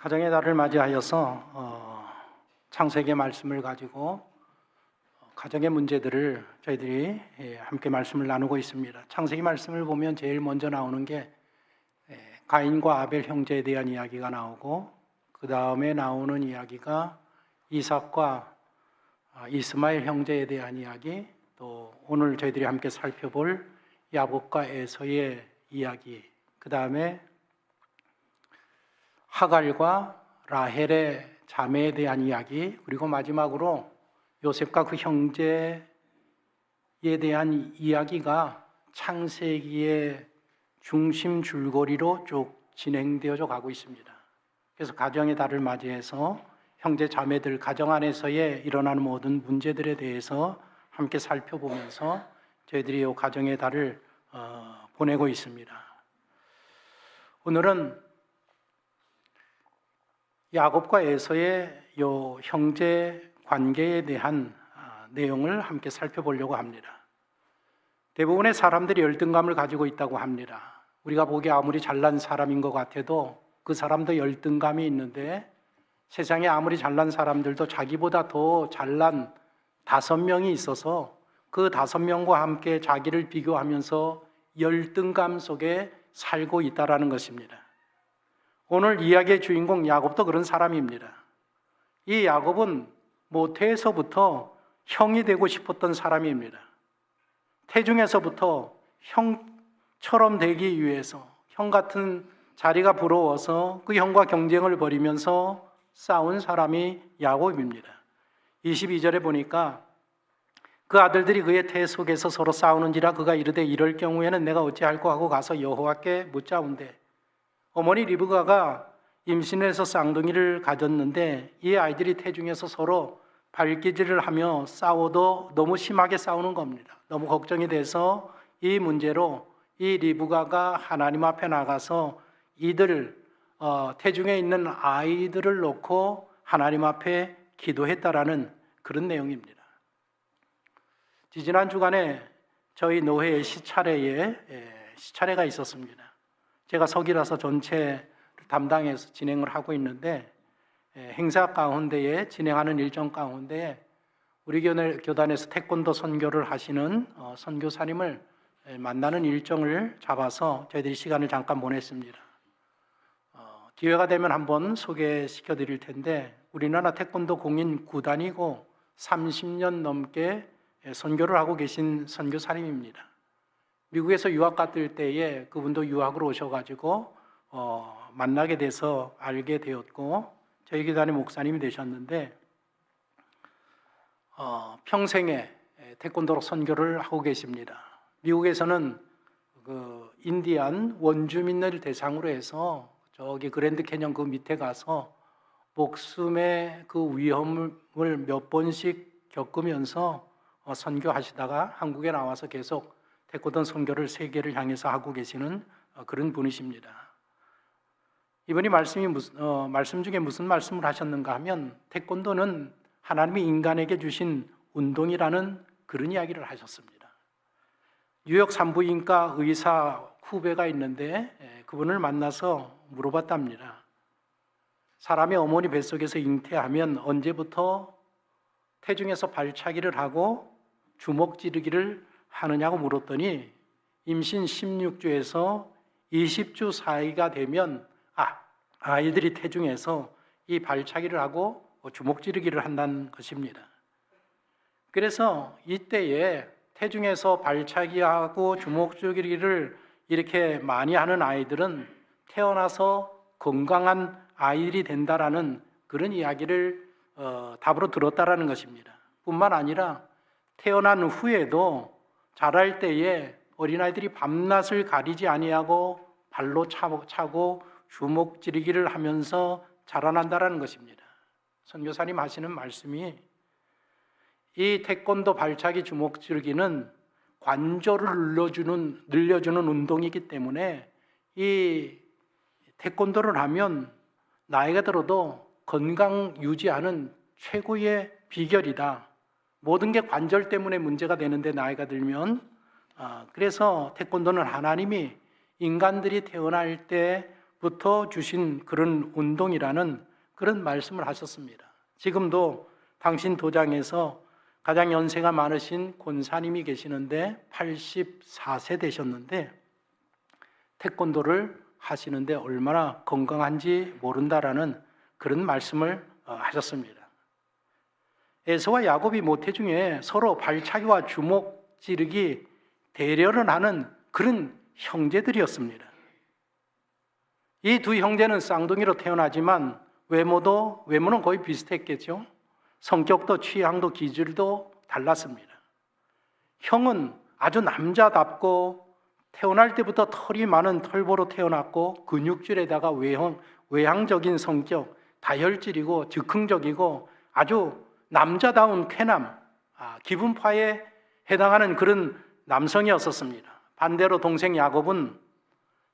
가정의 달을 맞이하여서 창세기의 말씀을 가지고 가정의 문제들을 저희들이 함께 말씀을 나누고 있습니다. 창세기 말씀을 보면 제일 먼저 나오는 게 가인과 아벨 형제에 대한 이야기가 나오고, 그 다음에 나오는 이야기가 이삭과 이스마엘 형제에 대한 이야기, 또 오늘 저희들이 함께 살펴볼 야곱과 에서의 이야기, 그 다음에 하갈과 라헬의 자매에 대한 이야기, 그리고 마지막으로 요셉과 그 형제에 대한 이야기가 창세기의 중심 줄거리로 쭉 진행되어져 가고 있습니다. 그래서 가정의 달을 맞이해서 형제 자매들 가정 안에서의 일어나는 모든 문제들에 대해서 함께 살펴보면서 저희들이 이 가정의 달을 보내고 있습니다. 오늘은 야곱과 에서의 요 형제 관계에 대한 내용을 함께 살펴보려고 합니다. 대부분의 사람들이 열등감을 가지고 있다고 합니다. 우리가 보기에 아무리 잘난 사람인 것 같아도 그 사람도 열등감이 있는데, 세상에 아무리 잘난 사람들도 자기보다 더 잘난 5명이 있어서 그 5명과 함께 자기를 비교하면서 열등감 속에 살고 있다는 것입니다. 오늘 이야기의 주인공 야곱도 그런 사람입니다. 이 야곱은 모태에서부터 형이 되고 싶었던 사람입니다. 태중에서부터 형처럼 되기 위해서, 형 같은 자리가 부러워서 그 형과 경쟁을 벌이면서 싸운 사람이 야곱입니다. 22절에 보니까 그 아들들이 그의 태 속에서 서로 싸우는지라 그가 이르되 이럴 경우에는 내가 어찌할꼬 하고 가서 여호와께 묻자온대. 어머니 리브가가 임신해서 쌍둥이를 가졌는데 이 아이들이 태중에서 서로 발기질을 하며 싸워도 너무 심하게 싸우는 겁니다. 너무 걱정이 돼서 이 문제로 이 리브가가 하나님 앞에 나가서 이들 태중에 있는 아이들을 놓고 하나님 앞에 기도했다라는 그런 내용입니다. 지지난 주간에 저희 노회의 시차례가 있었습니다. 제가 서기라서 전체를 담당해서 진행을 하고 있는데, 행사 가운데에 진행하는 일정 가운데 우리 교단에서 태권도 선교를 하시는 선교사님을 만나는 일정을 잡아서 저희들이 시간을 잠깐 보냈습니다. 기회가 되면 한번 소개시켜 드릴 텐데, 우리나라 태권도 공인 구단이고 30년 넘게 선교를 하고 계신 선교사님입니다. 미국에서 유학 갔을 때에 그분도 유학으로 오셔가지고 만나게 돼서 알게 되었고, 저희 교단의 목사님이 되셨는데 평생에 태권도로 선교를 하고 계십니다. 미국에서는 그 인디안 원주민을 대상으로 해서 저기 그랜드 캐년 그 밑에 가서 목숨의 그 위험을 몇 번씩 겪으면서 선교하시다가 한국에 나와서 계속 태권도 선교를 세계를 향해서 하고 계시는 그런 분이십니다. 이분이 말씀 중에 무슨 말씀을 하셨는가 하면, 태권도는 하나님이 인간에게 주신 운동이라는 그런 이야기를 하셨습니다. 뉴욕 산부인과 의사 후배가 있는데 그분을 만나서 물어봤답니다. 사람이 어머니 뱃속에서 잉태하면 언제부터 태중에서 발차기를 하고 주먹 찌르기를 하느냐고 물었더니 임신 16주에서 20주 사이가 되면 아이들이 태중에서 이 발차기를 하고 주먹 찌르기를 한다는 것입니다. 그래서 이때에 태중에서 발차기하고 주먹 찌르기를 이렇게 많이 하는 아이들은 태어나서 건강한 아이들이 된다라는 그런 이야기를 답으로 들었다라는 것입니다. 뿐만 아니라 태어난 후에도 자랄 때에 어린아이들이 밤낮을 가리지 아니하고 발로 차고 주먹 찌르기를 하면서 자라난다라는 것입니다. 선교사님 하시는 말씀이, 이 태권도 발차기 주먹 찌르기는 관절을 늘려주는 운동이기 때문에 이 태권도를 하면 나이가 들어도 건강 유지하는 최고의 비결이다. 모든 게 관절 때문에 문제가 되는데 나이가 들면 그래서 태권도는 하나님이 인간들이 태어날 때 부터 주신 그런 운동이라는 그런 말씀을 하셨습니다. 지금도 당신 도장에서 가장 연세가 많으신 권사님이 계시는데 84세 되셨는데 태권도를 하시는데 얼마나 건강한지 모른다라는 그런 말씀을 하셨습니다. 에서와 야곱이 모태 중에 서로 발차기와 주먹 찌르기 대련을 하는 그런 형제들이었습니다. 이 두 형제는 쌍둥이로 태어나지만 외모는 거의 비슷했겠죠. 성격도 취향도 기질도 달랐습니다. 형은 아주 남자답고 태어날 때부터 털이 많은 털보로 태어났고 근육질에다가 외향적인 성격, 다혈질이고 즉흥적이고 아주 남자다운 쾌남, 기분파에 해당하는 그런 남성이었었습니다. 반대로 동생 야곱은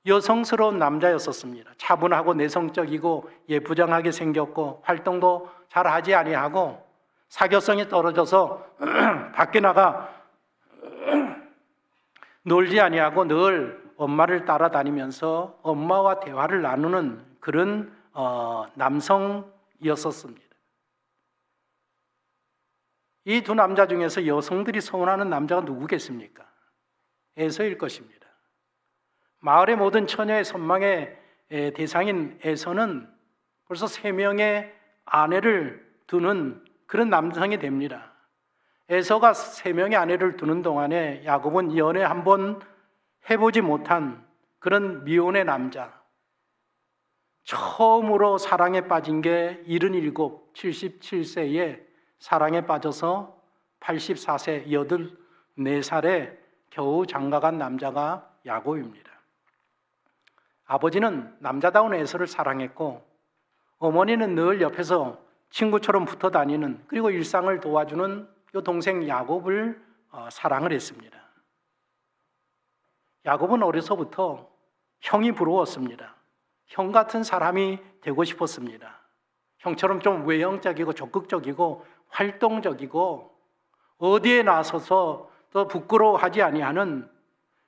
여성스러운 남자였었습니다. 차분하고 내성적이고 예쁘장하게 생겼고 활동도 잘 하지 아니하고 사교성이 떨어져서 밖에 나가 놀지 아니하고 늘 엄마를 따라다니면서 엄마와 대화를 나누는 그런 남성이었었습니다. 이 두 남자 중에서 여성들이 소원하는 남자가 누구겠습니까? 에서일 것입니다. 마을의 모든 처녀의 선망의 대상인 에서는 벌써 3명의 아내를 두는 그런 남성이 됩니다. 에서가 3명의 아내를 두는 동안에 야곱은 연애 한번 해보지 못한 그런 미혼의 남자, 처음으로 사랑에 빠진 게 77, 77세에 사랑에 빠져서 84세, 84살에 겨우 장가간 남자가 야곱입니다. 아버지는 남자다운 에서를 사랑했고 어머니는 늘 옆에서 친구처럼 붙어 다니는 그리고 일상을 도와주는 이 동생 야곱을 사랑을 했습니다. 야곱은 어려서부터 형이 부러웠습니다. 형 같은 사람이 되고 싶었습니다. 형처럼 좀 외형적이고 적극적이고 활동적이고 어디에 나서서 더 부끄러워하지 아니하는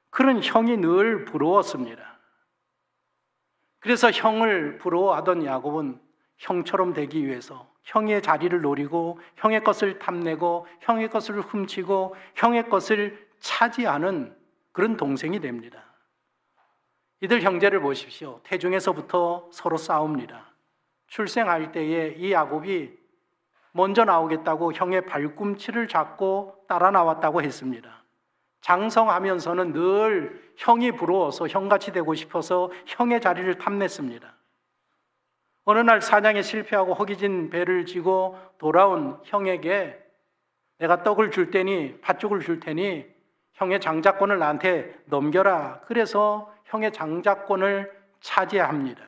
그런 형이 늘 부러웠습니다. 그래서 형을 부러워하던 야곱은 형처럼 되기 위해서 형의 자리를 노리고 형의 것을 탐내고 형의 것을 훔치고 형의 것을 차지하는 그런 동생이 됩니다. 이들 형제를 보십시오. 태중에서부터 서로 싸웁니다. 출생할 때에 이 야곱이 먼저 나오겠다고 형의 발꿈치를 잡고 따라 나왔다고 했습니다. 장성하면서는 늘 형이 부러워서 형같이 되고 싶어서 형의 자리를 탐냈습니다. 어느 날 사냥에 실패하고 허기진 배를 지고 돌아온 형에게 내가 떡을 줄 테니 팥죽을 줄 테니 형의 장자권을 나한테 넘겨라. 그래서 형의 장자권을 차지합니다.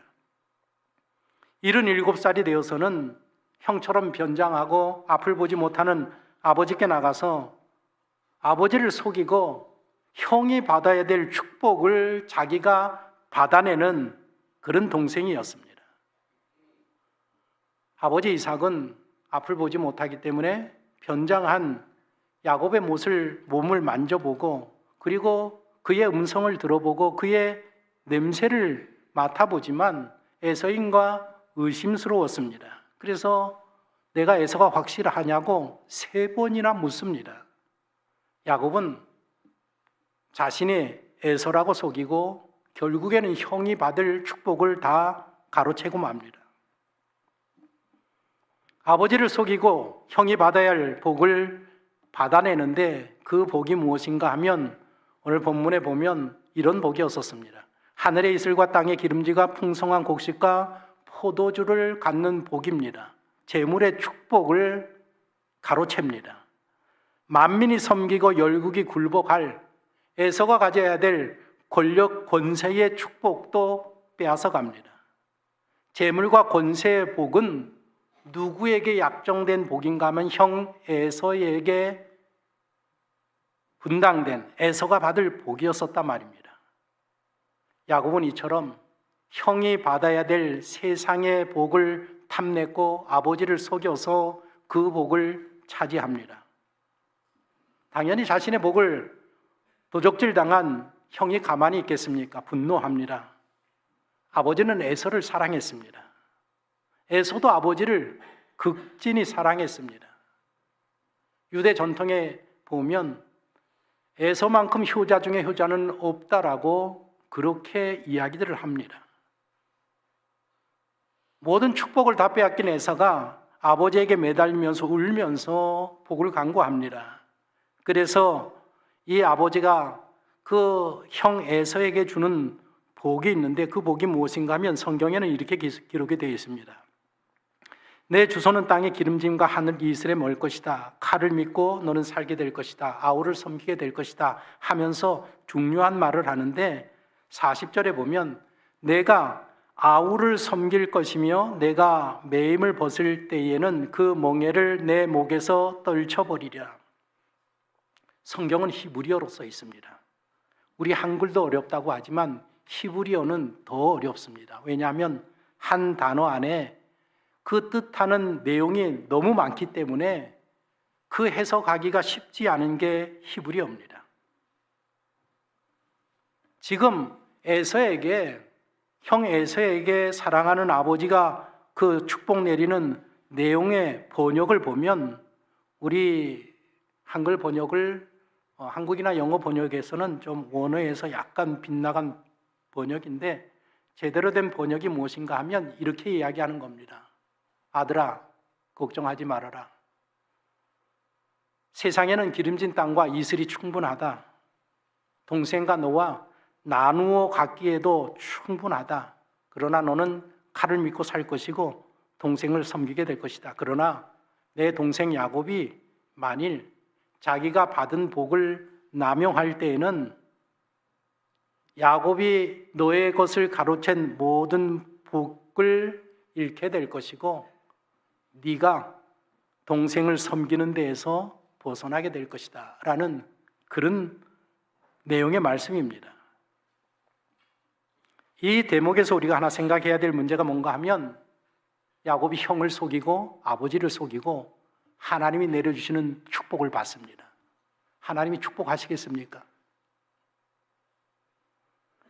77살이 되어서는 형처럼 변장하고 앞을 보지 못하는 아버지께 나가서 아버지를 속이고 형이 받아야 될 축복을 자기가 받아내는 그런 동생이었습니다. 아버지 이삭은 앞을 보지 못하기 때문에 변장한 야곱의 몸을 만져보고 그리고 그의 음성을 들어보고 그의 냄새를 맡아보지만 에서인가 의심스러웠습니다. 그래서 내가 에서가 확실하냐고 3번이나 묻습니다. 야곱은 자신이 에서라고 속이고 결국에는 형이 받을 축복을 다 가로채고 맙니다. 아버지를 속이고 형이 받아야 할 복을 받아내는데 그 복이 무엇인가 하면 오늘 본문에 보면 이런 복이 없었습니다. 하늘의 이슬과 땅의 기름지가 풍성한 곡식과 포도주를 갖는 복입니다. 재물의 축복을 가로챕니다. 만민이 섬기고 열국이 굴복할 에서가 가져야 될 권력 권세의 축복도 빼앗아 갑니다. 재물과 권세의 복은 누구에게 약정된 복인가 하면 형 에서에게 분당된 에서가 받을 복이었었단 말입니다. 야곱은 이처럼 형이 받아야 될 세상의 복을 탐냈고 아버지를 속여서 그 복을 차지합니다. 당연히 자신의 복을 도적질당한 형이 가만히 있겠습니까? 분노합니다. 아버지는 에서를 사랑했습니다. 에서도 아버지를 극진히 사랑했습니다. 유대 전통에 보면 에서만큼 효자 중에 효자는 없다라고 그렇게 이야기들을 합니다. 모든 축복을 다 빼앗긴 에서가 아버지에게 매달리면서 울면서 복을 간구합니다. 그래서 이 아버지가 그 형 에서에게 주는 복이 있는데 그 복이 무엇인가 하면 성경에는 이렇게 기록이 되어 있습니다. 내 주소는 땅의 기름짐과 하늘 이슬에 멀 것이다. 칼을 믿고 너는 살게 될 것이다. 아우를 섬기게 될 것이다 하면서 중요한 말을 하는데 40절에 보면 내가 아우를 섬길 것이며 내가 매임을 벗을 때에는 그 멍에를 내 목에서 떨쳐버리리라. 성경은 히브리어로 써 있습니다. 우리 한글도 어렵다고 하지만 히브리어는 더 어렵습니다. 왜냐하면 한 단어 안에 그 뜻하는 내용이 너무 많기 때문에 그 해석하기가 쉽지 않은 게 히브리어입니다. 지금 형 에서에게 사랑하는 아버지가 그 축복 내리는 내용의 번역을 보면 우리 한글 번역을 한국이나 영어 번역에서는 좀 원어에서 약간 빗나간 번역인데 제대로 된 번역이 무엇인가 하면 이렇게 이야기하는 겁니다. 아들아, 걱정하지 말아라. 세상에는 기름진 땅과 이슬이 충분하다. 동생과 너와 나누어 갖기에도 충분하다. 그러나 너는 칼을 믿고 살 것이고 동생을 섬기게 될 것이다. 그러나 내 동생 야곱이 만일 자기가 받은 복을 남용할 때에는 야곱이 너의 것을 가로챈 모든 복을 잃게 될 것이고 네가 동생을 섬기는 데에서 벗어나게 될 것이다 라는 그런 내용의 말씀입니다. 이 대목에서 우리가 하나 생각해야 될 문제가 뭔가 하면 야곱이 형을 속이고 아버지를 속이고 하나님이 내려주시는 축복을 받습니다. 하나님이 축복하시겠습니까?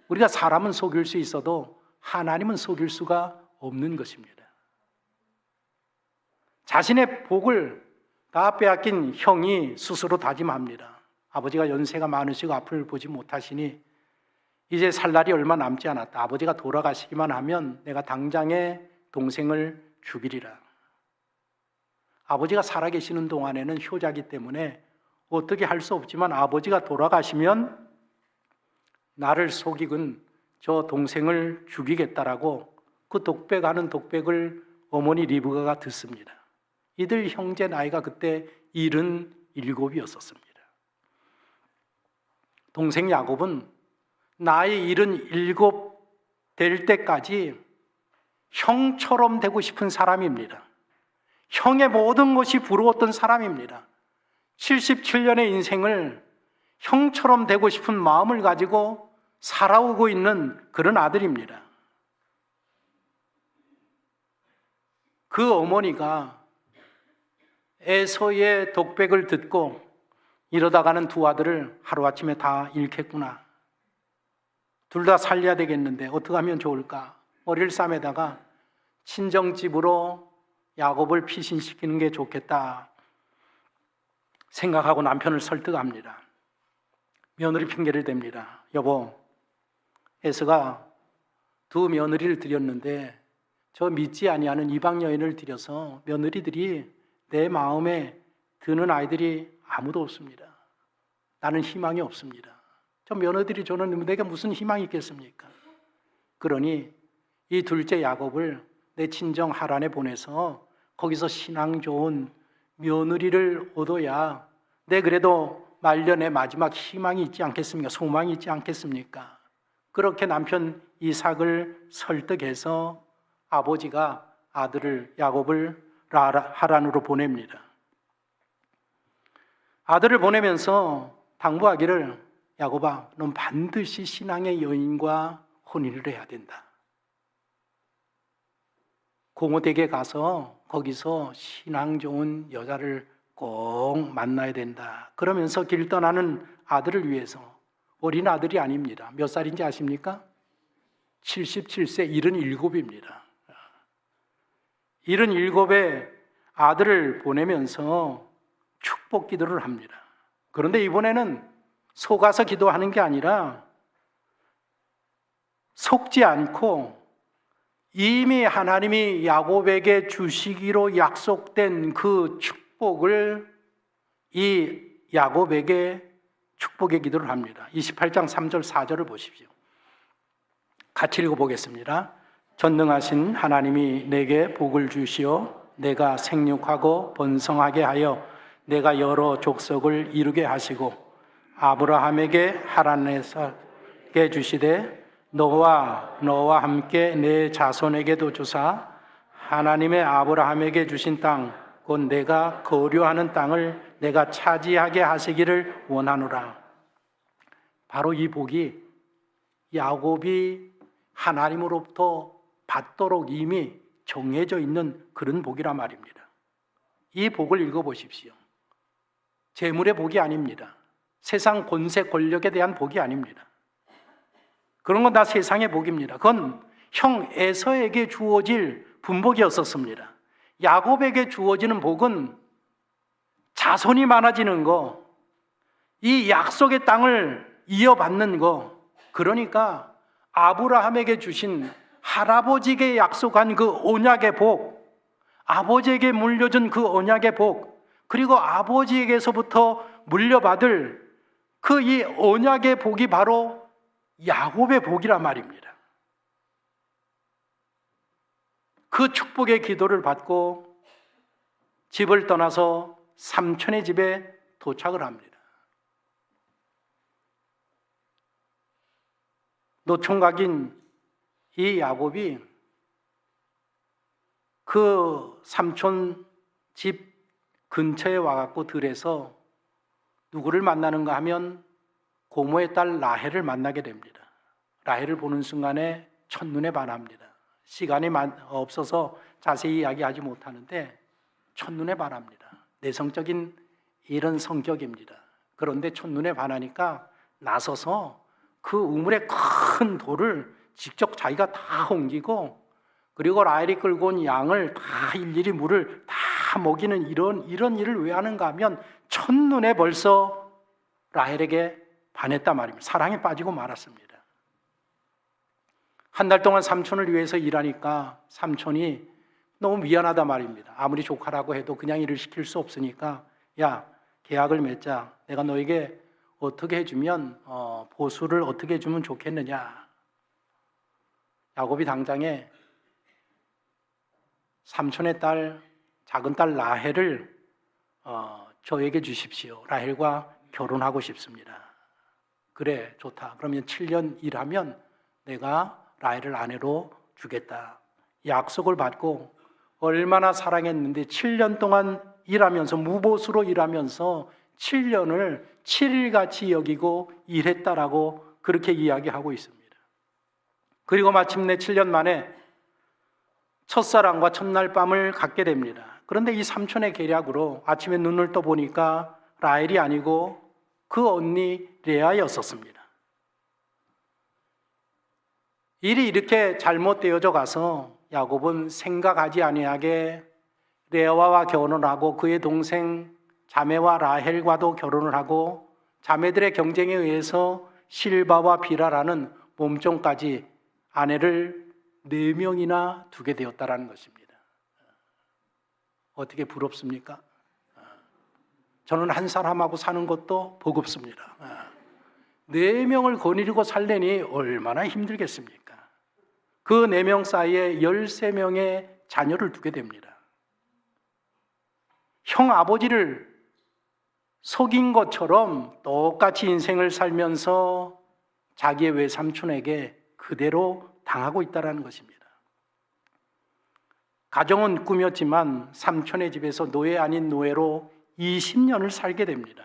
우리가 사람은 속일 수 있어도 하나님은 속일 수가 없는 것입니다. 자신의 복을 다 빼앗긴 형이 스스로 다짐합니다. 아버지가 연세가 많으시고 앞을 보지 못하시니 이제 살 날이 얼마 남지 않았다. 아버지가 돌아가시기만 하면 내가 당장에 동생을 죽이리라. 아버지가 살아계시는 동안에는 효자이기 때문에 어떻게 할 수 없지만 아버지가 돌아가시면 나를 속이건 저 동생을 죽이겠다라고 그 독백하는 독백을 어머니 리브가가 듣습니다. 이들 형제 나이가 그때 77이었습니다. 동생 야곱은 나이 77 될 때까지 형처럼 되고 싶은 사람입니다. 형의 모든 것이 부러웠던 사람입니다. 77년의 인생을 형처럼 되고 싶은 마음을 가지고 살아오고 있는 그런 아들입니다. 그 어머니가 에서의 독백을 듣고 이러다가는 두 아들을 하루아침에 다 잃겠구나. 둘 다 살려야 되겠는데 어떻게 하면 좋을까? 머리를 싸매다가 친정집으로 야곱을 피신시키는 게 좋겠다 생각하고 남편을 설득합니다. 며느리 핑계를 댑니다. 여보, 에서가 두 며느리를 드렸는데 저 믿지 아니하는 이방 여인을 들여서 며느리들이 내 마음에 드는 아이들이 아무도 없습니다. 나는 희망이 없습니다. 저 며느리들이 저는 내게 무슨 희망이 있겠습니까? 그러니 이 둘째 야곱을 내 친정 하란에 보내서 거기서 신앙 좋은 며느리를 얻어야 내 그래도 말년에 마지막 희망이 있지 않겠습니까? 소망이 있지 않겠습니까? 그렇게 남편 이삭을 설득해서 아버지가 아들을 야곱을 하란으로 보냅니다. 아들을 보내면서 당부하기를 야곱아, 넌 반드시 신앙의 여인과 혼인을 해야 된다. 공호댁에 가서 거기서 신앙 좋은 여자를 꼭 만나야 된다. 그러면서 길 떠나는 아들을 위해서, 어린 아들이 아닙니다. 몇 살인지 아십니까? 77세 77입니다. 77에 아들을 보내면서 축복 기도를 합니다. 그런데 이번에는 속아서 기도하는 게 아니라 속지 않고 이미 하나님이 야곱에게 주시기로 약속된 그 축복을 이 야곱에게 축복의 기도를 합니다. 28장 3절 4절을 보십시오. 같이 읽어보겠습니다. 전능하신 하나님이 내게 복을 주시어 내가 생육하고 번성하게 하여 내가 여러 족속을 이루게 하시고 아브라함에게 하란에게 주시되 너와 함께 내 자손에게도 주사 하나님의 아브라함에게 주신 땅 곧 내가 거류하는 땅을 내가 차지하게 하시기를 원하노라. 바로 이 복이 야곱이 하나님으로부터 받도록 이미 정해져 있는 그런 복이란 말입니다. 이 복을 읽어보십시오. 재물의 복이 아닙니다. 세상 권세 권력에 대한 복이 아닙니다. 그런 건 다 세상의 복입니다. 그건 형 에서에게 주어질 분복이었었습니다. 야곱에게 주어지는 복은 자손이 많아지는 거, 이 약속의 땅을 이어받는 거, 그러니까 아브라함에게 주신 할아버지에게 약속한 그 언약의 복, 아버지에게 물려준 그 언약의 복, 그리고 아버지에게서부터 물려받을 그 이 언약의 복이 바로 야곱의 복이란 말입니다. 그 축복의 기도를 받고 집을 떠나서 삼촌의 집에 도착을 합니다. 노총각인 이 야곱이 그 삼촌 집 근처에 와갖고 들에서 누구를 만나는가 하면 고모의 딸 라헬을 만나게 됩니다. 라헬을 보는 순간에 첫눈에 반합니다. 시간이 없어서 자세히 이야기하지 못하는데 첫눈에 반합니다. 내성적인 이런 성격입니다. 그런데 첫눈에 반하니까 나서서 그 우물에 큰 돌을 직접 자기가 다 옮기고 그리고 라헬이 끌고 온 양을 다 일일이 물을 다 먹이는 이런 일을 왜 하는가 하면 첫눈에 벌써 라헬에게 반했단 말입니다. 사랑에 빠지고 말았습니다. 한 달 동안 삼촌을 위해서 일하니까 삼촌이 너무 미안하다 말입니다. 아무리 조카라고 해도 그냥 일을 시킬 수 없으니까 야, 계약을 맺자. 내가 너에게 어떻게 해주면 보수를 어떻게 해주면 좋겠느냐. 야곱이 당장에 삼촌의 딸, 작은 딸 라헬을 저에게 주십시오. 라헬과 결혼하고 싶습니다. 그래, 좋다. 그러면 7년 일하면 내가 라헬을 아내로 주겠다. 약속을 받고 얼마나 사랑했는데 7년 동안 일하면서 무보수로 일하면서 7년을 7일같이 여기고 일했다라고 그렇게 이야기하고 있습니다. 그리고 마침내 7년 만에 첫사랑과 첫날 밤을 갖게 됩니다. 그런데 이 삼촌의 계략으로 아침에 눈을 떠보니까 라헬이 아니고 그 언니 레아였었습니다. 일이 이렇게 잘못되어져 가서 야곱은 생각하지 아니하게 레아와 결혼을 하고 그의 동생 자매와 라헬과도 결혼을 하고 자매들의 경쟁에 의해서 실바와 비라라는 몸종까지 아내를 4명이나 두게 되었다는 것입니다. 어떻게 부럽습니까? 저는 한 사람하고 사는 것도 버겁습니다. 4명을 거느리고 살려니 얼마나 힘들겠습니까? 그 4명 사이에 13명의 자녀를 두게 됩니다. 형 아버지를 속인 것처럼 똑같이 인생을 살면서 자기의 외삼촌에게 그대로 당하고 있다는 것입니다. 가정은 꾸몄지만 삼촌의 집에서 노예 아닌 노예로 20년을 살게 됩니다.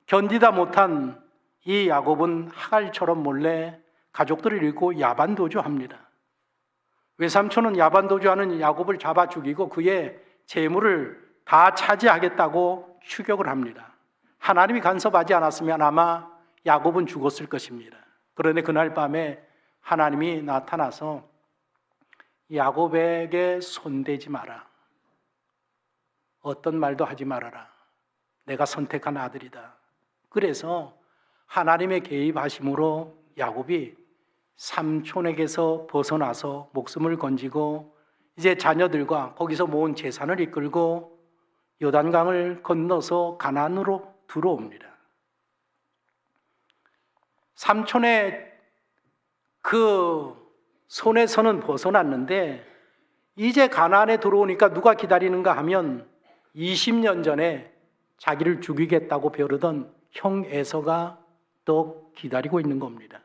견디다 못한 이 야곱은 하갈처럼 몰래 가족들을 잃고 야반도주합니다. 외삼촌은 야반도주하는 야곱을 잡아 죽이고 그의 재물을 다 차지하겠다고 추격을 합니다. 하나님이 간섭하지 않았으면 아마 야곱은 죽었을 것입니다. 그런데 그날 밤에 하나님이 나타나서 야곱에게 손대지 마라. 어떤 말도 하지 말아라. 내가 선택한 아들이다. 그래서 하나님의 개입하심으로 야곱이 삼촌에게서 벗어나서 목숨을 건지고 이제 자녀들과 거기서 모은 재산을 이끌고 요단강을 건너서 가나안으로 들어옵니다. 삼촌의 그 손에서는 벗어났는데 이제 가나안에 들어오니까 누가 기다리는가 하면 20년 전에 자기를 죽이겠다고 벼르던 형 에서가 또 기다리고 있는 겁니다.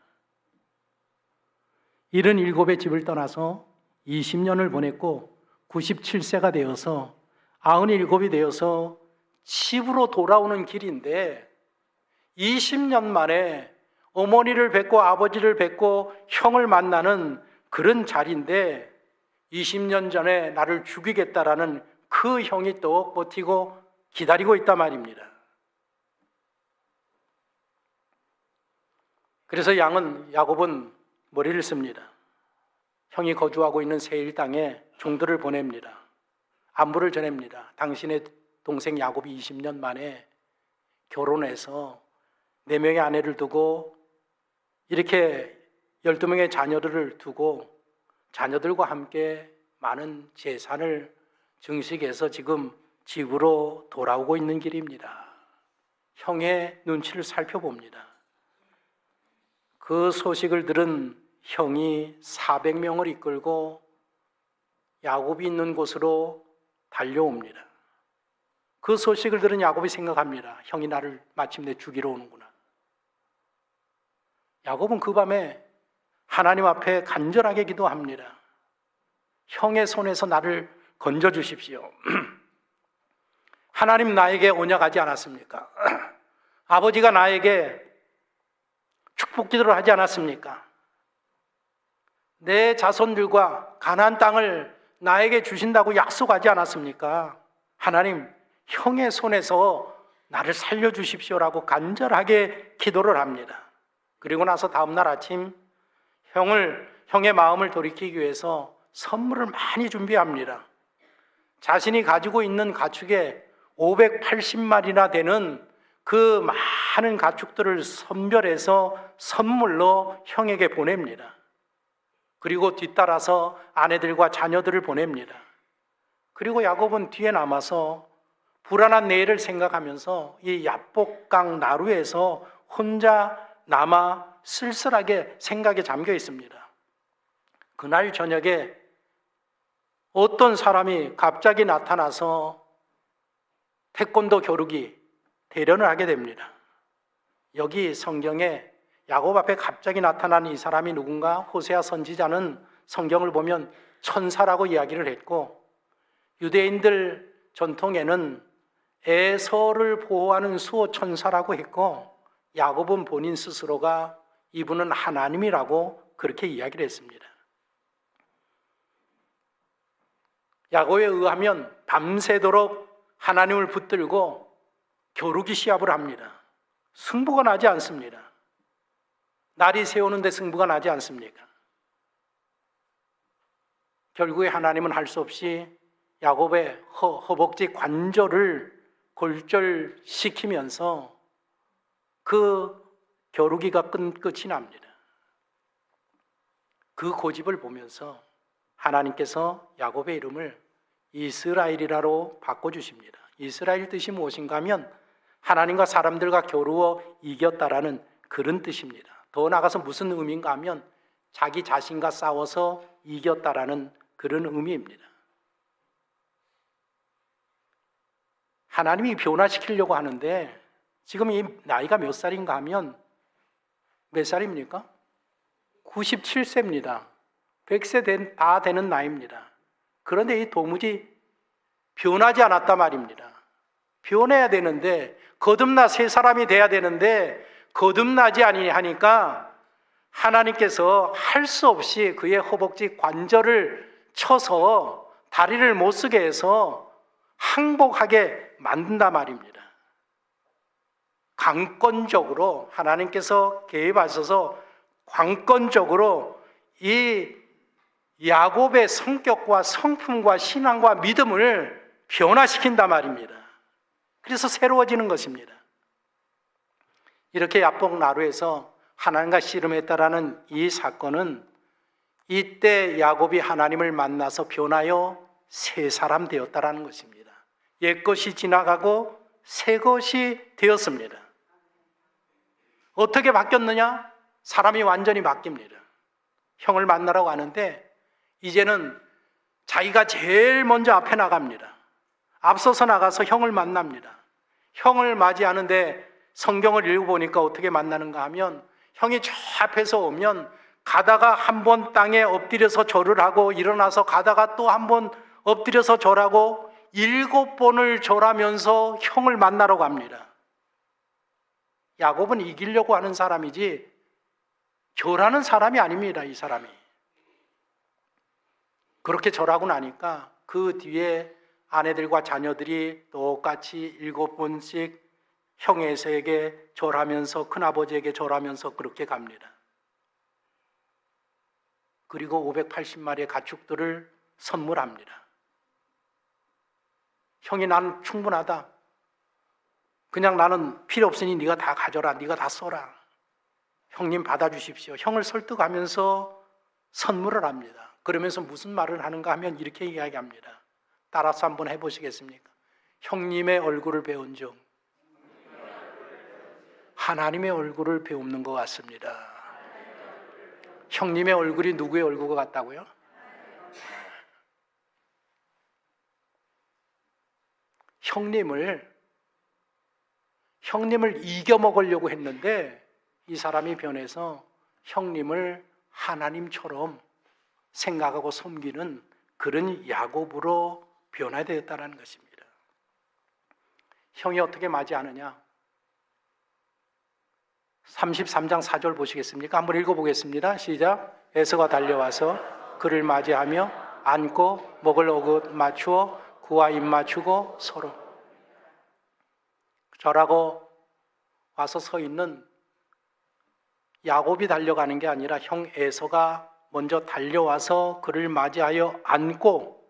77의 집을 떠나서 20년을 보냈고 97세가 되어서 97이 되어서 집으로 돌아오는 길인데 20년 만에 어머니를 뵙고 아버지를 뵙고 형을 만나는 그런 자리인데 20년 전에 나를 죽이겠다라는 그 형이 또 버티고 기다리고 있단 말입니다. 그래서 야곱은 머리를 씁니다. 형이 거주하고 있는 세일 땅에 종들을 보냅니다. 안부를 전합니다. 당신의 동생 야곱이 20년 만에 결혼해서 4명의 아내를 두고 이렇게 12명의 자녀들을 두고 자녀들과 함께 많은 재산을 증식해서 지금 집으로 돌아오고 있는 길입니다. 형의 눈치를 살펴봅니다. 그 소식을 들은 형이 400명을 이끌고 야곱이 있는 곳으로 달려옵니다. 그 소식을 들은 야곱이 생각합니다. 형이 나를 마침내 죽이러 오는구나. 야곱은 그 밤에 하나님 앞에 간절하게 기도합니다. 형의 손에서 나를 건져주십시오. 하나님 나에게 언약하지 않았습니까? 아버지가 나에게 축복 기도를 하지 않았습니까? 내 자손들과 가나안 땅을 나에게 주신다고 약속하지 않았습니까? 하나님, 형의 손에서 나를 살려주십시오라고 간절하게 기도를 합니다. 그리고 나서 다음날 아침 형의 마음을 돌이키기 위해서 선물을 많이 준비합니다. 자신이 가지고 있는 가축에 580마리나 되는 그 많은 가축들을 선별해서 선물로 형에게 보냅니다. 그리고 뒤따라서 아내들과 자녀들을 보냅니다. 그리고 야곱은 뒤에 남아서 불안한 내일을 생각하면서 이 야복강 나루에서 혼자 남아 쓸쓸하게 생각에 잠겨 있습니다. 그날 저녁에 어떤 사람이 갑자기 나타나서 태권도 겨루기 대련을 하게 됩니다. 여기 성경에 야곱 앞에 갑자기 나타난 이 사람이 누군가? 호세아 선지자는 성경을 보면 천사라고 이야기를 했고 유대인들 전통에는 에서를 보호하는 수호 천사라고 했고 야곱은 본인 스스로가 이분은 하나님이라고 그렇게 이야기를 했습니다. 야곱에 의하면 밤새도록 하나님을 붙들고 겨루기 시합을 합니다. 승부가 나지 않습니다. 날이 새우는데 승부가 나지 않습니까? 결국에 하나님은 할 수 없이 야곱의 허벅지 관절을 골절시키면서 그 겨루기가 끝이 납니다. 그 고집을 보면서 하나님께서 야곱의 이름을 이스라엘이라로 바꿔주십니다. 이스라엘 뜻이 무엇인가 하면 하나님과 사람들과 겨루어 이겼다라는 그런 뜻입니다. 더 나아가서 무슨 의미인가 하면 자기 자신과 싸워서 이겼다라는 그런 의미입니다. 하나님이 변화시키려고 하는데 지금 이 나이가 몇 살인가 하면 몇 살입니까? 97세입니다. 100세 다 되는 나이입니다. 그런데 이 도무지 변하지 않았단 말입니다. 변해야 되는데 거듭나 새 사람이 돼야 되는데 거듭나지 아니하니까 하나님께서 할 수 없이 그의 허벅지 관절을 쳐서 다리를 못 쓰게 해서 항복하게 만든단 말입니다. 강권적으로 하나님께서 개입하셔서 관건적으로 이 야곱의 성격과 성품과 신앙과 믿음을 변화시킨단 말입니다. 그래서 새로워지는 것입니다. 이렇게 야복 나루에서 하나님과 씨름했다라는 이 사건은 이때 야곱이 하나님을 만나서 변하여 새 사람 되었다라는 것입니다. 옛것이 지나가고 새 것이 되었습니다. 어떻게 바뀌었느냐? 사람이 완전히 바뀝니다. 형을 만나러 가는데 이제는 자기가 제일 먼저 앞에 나갑니다. 앞서서 나가서 형을 만납니다. 형을 맞이하는데 성경을 읽어보니까 어떻게 만나는가 하면 형이 저 앞에서 오면 가다가 한 번 땅에 엎드려서 절을 하고 일어나서 가다가 또 한 번 엎드려서 절하고 7번을 절하면서 형을 만나러 갑니다. 야곱은 이기려고 하는 사람이지 절하는 사람이 아닙니다. 이 사람이. 그렇게 절하고 나니까 그 뒤에 아내들과 자녀들이 똑같이 7번씩 형에서에게 절하면서 큰아버지에게 절하면서 그렇게 갑니다. 그리고 580마리의 가축들을 선물합니다. 형이 나는 충분하다. 그냥 나는 필요 없으니 네가 다 가져라. 네가 다 써라. 형님 받아주십시오. 형을 설득하면서 선물을 합니다. 그러면서 무슨 말을 하는가 하면 이렇게 이야기합니다. 따라서 한번 해보시겠습니까? 형님의 얼굴을 배운 중 하나님의 얼굴을 배우는 것 같습니다. 형님의 얼굴이 누구의 얼굴 같다고요? 형님을 이겨먹으려고 했는데 이 사람이 변해서 형님을 하나님처럼 생각하고 섬기는 그런 야곱으로 변화되었다는 것입니다. 형이 어떻게 맞이하느냐? 33장 4절 보시겠습니까? 한번 읽어보겠습니다. 시작. 에서가 달려와서 그를 맞이하며 안고 목을 어긋 맞추어 그와 입 맞추고 서로 절하고 와서 서 있는 야곱이 달려가는 게 아니라 형 에서가 먼저 달려와서 그를 맞이하여 안고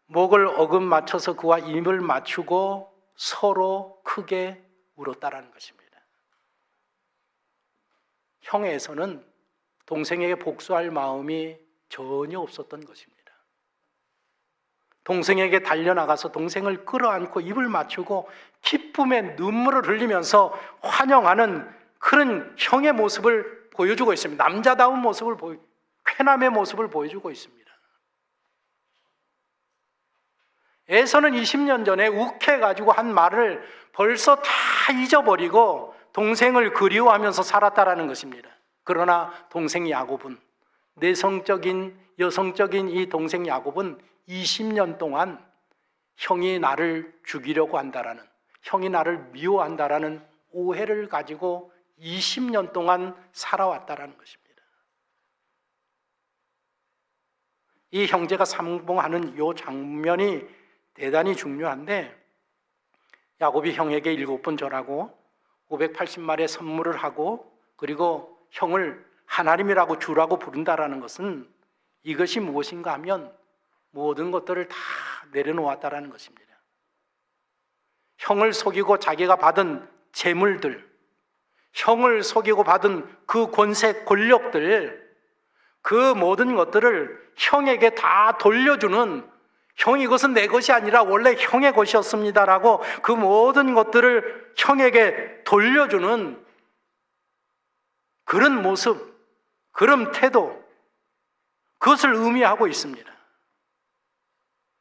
목을 어긋 맞춰서 그와 입을 맞추고 서로 크게 울었다라는 것입니다. 형 에서는 동생에게 복수할 마음이 전혀 없었던 것입니다. 동생에게 달려나가서 동생을 끌어안고 입을 맞추고 기쁨의 눈물을 흘리면서 환영하는 그런 형의 모습을 보여주고 있습니다. 남자다운 모습을 쾌남의 모습을 보여주고 있습니다. 에서는 20년 전에 욱해가지고 한 말을 벌써 다 잊어버리고 동생을 그리워하면서 살았다라는 것입니다. 그러나 동생 야곱은, 내성적인 여성적인 이 동생 야곱은 20년 동안 형이 나를 죽이려고 한다라는, 형이 나를 미워한다라는 오해를 가지고 20년 동안 살아왔다라는 것입니다. 이 형제가 상봉하는 이 장면이 대단히 중요한데, 야곱이 형에게 7번 절하고 580마리의 선물을 하고 그리고 형을 하나님이라고 주라고 부른다라는 것은 이것이 무엇인가 하면 모든 것들을 다 내려놓았다라는 것입니다. 형을 속이고 자기가 받은 재물들, 형을 속이고 받은 그 권세, 권력들, 그 모든 것들을 형에게 다 돌려주는, 형이 이것은 내 것이 아니라 원래 형의 것이었습니다라고 그 모든 것들을 형에게 돌려주는 그런 모습, 그런 태도, 그것을 의미하고 있습니다.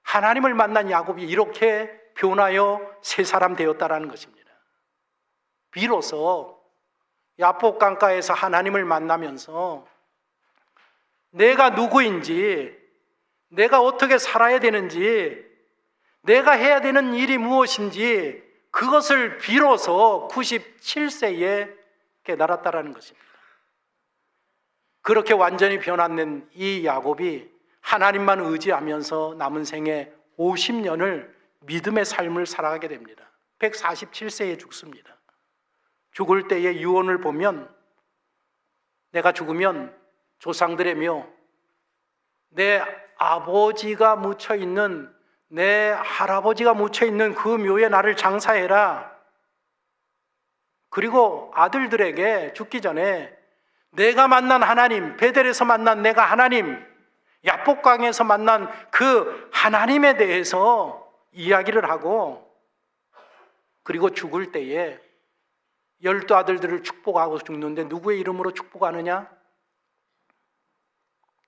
하나님을 만난 야곱이 이렇게 변하여 새 사람 되었다라는 것입니다. 비로소 야복 강가에서 하나님을 만나면서 내가 누구인지, 내가 어떻게 살아야 되는지, 내가 해야 되는 일이 무엇인지 그것을 비로소 97세에 깨달았다라는 것입니다. 그렇게 완전히 변화된 이 야곱이 하나님만 의지하면서 남은 생애 50년을 믿음의 삶을 살아가게 됩니다. 147세에 죽습니다. 죽을 때의 유언을 보면 내가 죽으면 조상들의 묘, 내 아버지가 묻혀 있는, 내 할아버지가 묻혀 있는 그 묘에 나를 장사해라. 그리고 아들들에게 죽기 전에 내가 만난 하나님, 베델에서 만난 내가 하나님, 야복강에서 만난 그 하나님에 대해서 이야기를 하고, 그리고 죽을 때에 12 아들들을 축복하고 죽는데 누구의 이름으로 축복하느냐?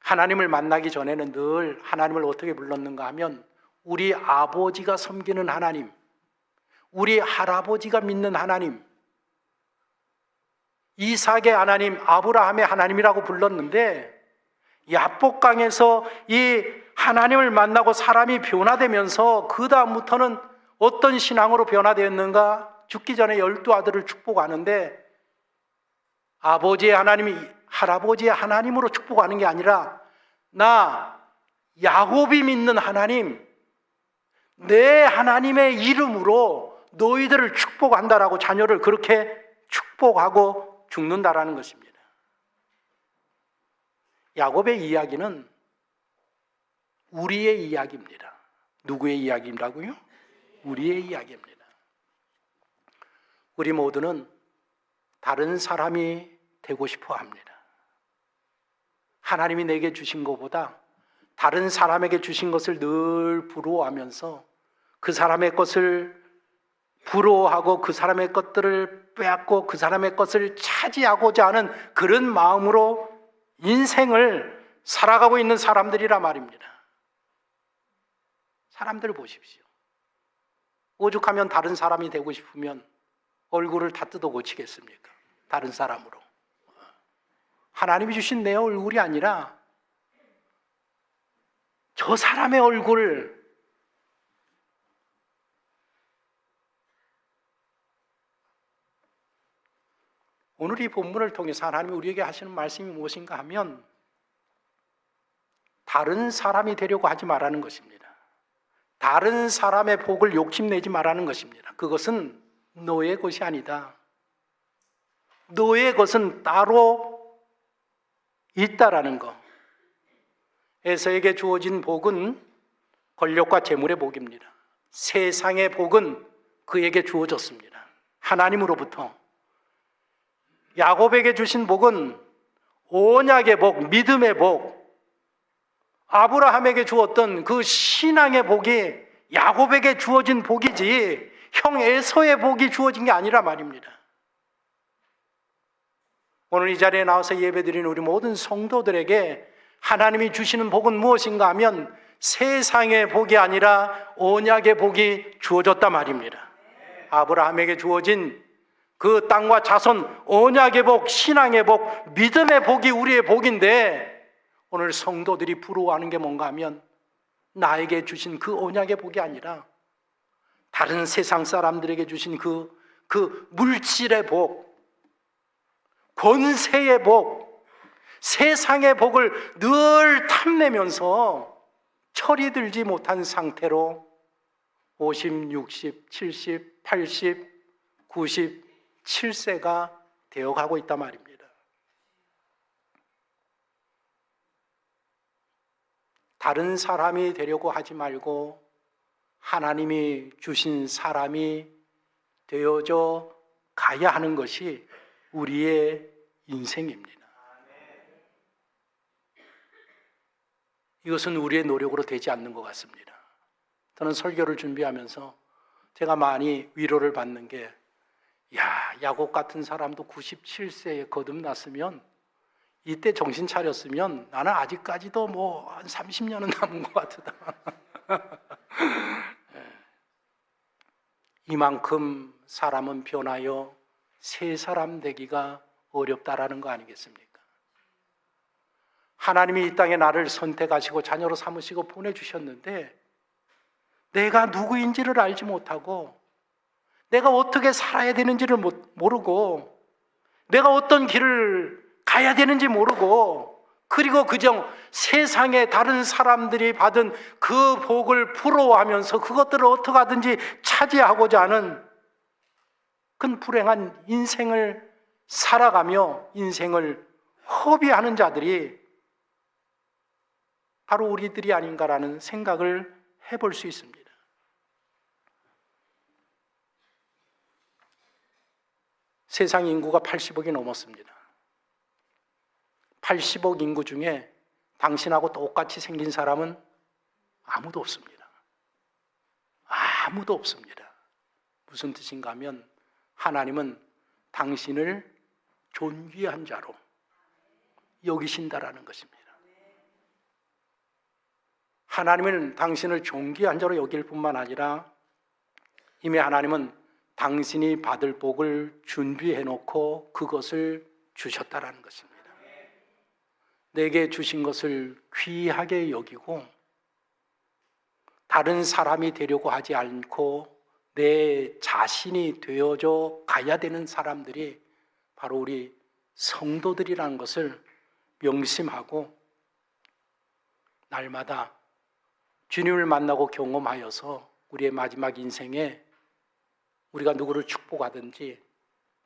하나님을 만나기 전에는 늘 하나님을 어떻게 불렀는가 하면 우리 아버지가 섬기는 하나님, 우리 할아버지가 믿는 하나님, 이삭의 하나님, 아브라함의 하나님이라고 불렀는데, 야복강에서 이 하나님을 만나고 사람이 변화되면서 그 다음부터는 어떤 신앙으로 변화되었는가? 죽기 전에 12 아들을 축복하는데 아버지의 하나님이 할아버지의 하나님으로 축복하는 게 아니라 나 야곱이 믿는 하나님, 내 하나님의 이름으로 너희들을 축복한다라고 자녀를 그렇게 축복하고 죽는다라는 것입니다. 야곱의 이야기는 우리의 이야기입니다. 누구의 이야기라고요? 우리의 이야기입니다. 우리 모두는 다른 사람이 되고 싶어 합니다. 하나님이 내게 주신 것보다 다른 사람에게 주신 것을 늘 부러워하면서 그 사람의 것을 부러워하고 그 사람의 것들을 빼앗고 그 사람의 것을 차지하고자 하는 그런 마음으로 인생을 살아가고 있는 사람들이라 말입니다. 사람들 보십시오. 오죽하면 다른 사람이 되고 싶으면 얼굴을 다 뜯어 고치겠습니까? 다른 사람으로. 하나님이 주신 내 얼굴이 아니라 저 사람의 얼굴, 오늘 이 본문을 통해서 하나님이 우리에게 하시는 말씀이 무엇인가 하면 다른 사람이 되려고 하지 말라는 것입니다. 다른 사람의 복을 욕심내지 말라는 것입니다. 그것은 너의 것이 아니다. 너의 것은 따로 있다라는 것. 에서에게 주어진 복은 권력과 재물의 복입니다. 세상의 복은 그에게 주어졌습니다. 하나님으로부터. 야곱에게 주신 복은 언약의 복, 믿음의 복, 아브라함에게 주었던 그 신앙의 복이 야곱에게 주어진 복이지 형 에서의 복이 주어진 게 아니라 말입니다. 오늘 이 자리에 나와서 예배드리는 우리 모든 성도들에게 하나님이 주시는 복은 무엇인가 하면 세상의 복이 아니라 언약의 복이 주어졌단 말입니다. 아브라함에게 주어진 그 땅과 자손, 언약의 복, 신앙의 복, 믿음의 복이 우리의 복인데 오늘 성도들이 부러워하는 게 뭔가 하면 나에게 주신 그 언약의 복이 아니라 다른 세상 사람들에게 주신 그 물질의 복, 권세의 복, 세상의 복을 늘 탐내면서 철이 들지 못한 상태로 50, 60, 70, 80, 97세가 되어가고 있단 말입니다. 다른 사람이 되려고 하지 말고 하나님이 주신 사람이 되어져 가야 하는 것이 우리의 인생입니다. 이것은 우리의 노력으로 되지 않는 것 같습니다. 저는 설교를 준비하면서 제가 많이 위로를 받는 게 야곱 같은 사람도 97세에 거듭났으면 이때 정신 차렸으면 나는 아직까지도 뭐 한 30년은 남은 것 같다. 이만큼 사람은 변하여 새 사람 되기가 어렵다라는 거 아니겠습니까? 하나님이 이 땅에 나를 선택하시고 자녀로 삼으시고 보내주셨는데 내가 누구인지를 알지 못하고 내가 어떻게 살아야 되는지를 모르고 내가 어떤 길을 가야 되는지 모르고 그리고 그저 세상에 다른 사람들이 받은 그 복을 부러워하면서 그것들을 어떻게 하든지 차지하고자 하는 큰 불행한 인생을 살아가며 인생을 허비하는 자들이 바로 우리들이 아닌가라는 생각을 해볼 수 있습니다. 세상 인구가 80억이 넘었습니다. 80억 인구 중에 당신하고 똑같이 생긴 사람은 아무도 없습니다. 아무도 없습니다. 무슨 뜻인가 하면 하나님은 당신을 존귀한 자로 여기신다라는 것입니다. 하나님은 당신을 존귀한 자로 여길 뿐만 아니라 이미 하나님은 당신이 받을 복을 준비해 놓고 그것을 주셨다라는 것입니다. 내게 주신 것을 귀하게 여기고 다른 사람이 되려고 하지 않고 내 자신이 되어져 가야 되는 사람들이 바로 우리 성도들이라는 것을 명심하고 날마다 주님을 만나고 경험하여서 우리의 마지막 인생에 우리가 누구를 축복하든지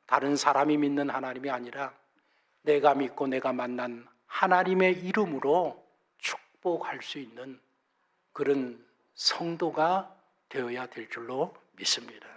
다른 사람이 믿는 하나님이 아니라 내가 믿고 내가 만난 하나님의 이름으로 축복할 수 있는 그런 성도가 되어야 될 줄로 믿습니다.